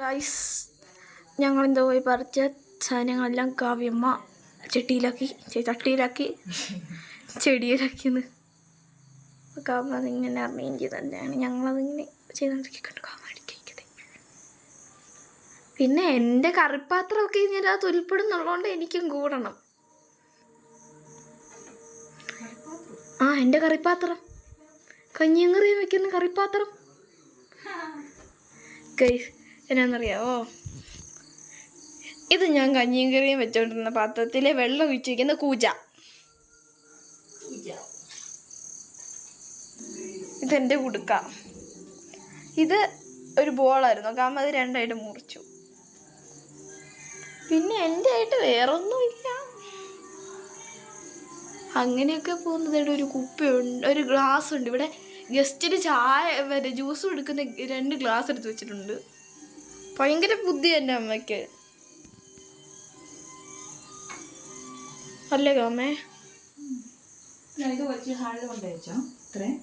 Guys, ഞങ്ങളെന്തോ പോയി പറിച്ച സാധനങ്ങളെല്ലാം കാവ്യമ്മ ചട്ടിയിലാക്കി ചെടിയിലാക്കിയെന്ന് കാവ്യ അതിങ്ങനെ അറേഞ്ച് ചെയ്ത് തന്നെയാണ് ഞങ്ങളതിങ്ങനെ ചെയ്തുകൊണ്ടിരിക്കുന്നുണ്ട്. പിന്നെ എൻ്റെ കറിപ്പാത്രമൊക്കെ ഇതിനകത്ത് ഉൾപ്പെടുന്നുള്ളതുകൊണ്ട് എനിക്കും കൂടണം. എൻ്റെ കറിപ്പാത്രം, കഞ്ഞിയും കറിയും വെക്കുന്ന കറിപ്പാത്രം ഗൈസ് എന്നാന്നറിയാവോ, ഇത് ഞാൻ കഞ്ഞിയും കറിയും വെച്ചോണ്ടിരുന്ന പാത്രത്തിലെ വെള്ളം ഒഴിച്ച് വയ്ക്കുന്ന കൂജ. ഇതെൻ്റെ കുടുക്ക. ഇത് ഒരു ബോളായിരുന്നു, കാരണം അത് രണ്ടായിട്ട് മുറിച്ചു. പിന്നെ എൻ്റെ ആയിട്ട് വേറൊന്നുമില്ല. അങ്ങനെയൊക്കെ പോകുന്നത്. ഒരു കുപ്പിയുണ്ട്, ഒരു ഗ്ലാസ് ഉണ്ട്. ഇവിടെ ഗസ്റ്റിന് ചായ ജ്യൂസ് കൊടുക്കുന്ന 2 ഗ്ലാസ് എടുത്ത് വെച്ചിട്ടുണ്ട്. ഭയങ്കര ബുദ്ധി എൻ്റെ അമ്മയ്ക്ക് അല്ലേ കാമേ? ഇത് വെച്ച് ഹാളിൽ കൊണ്ടുവച്ചോ. ഇത്രയും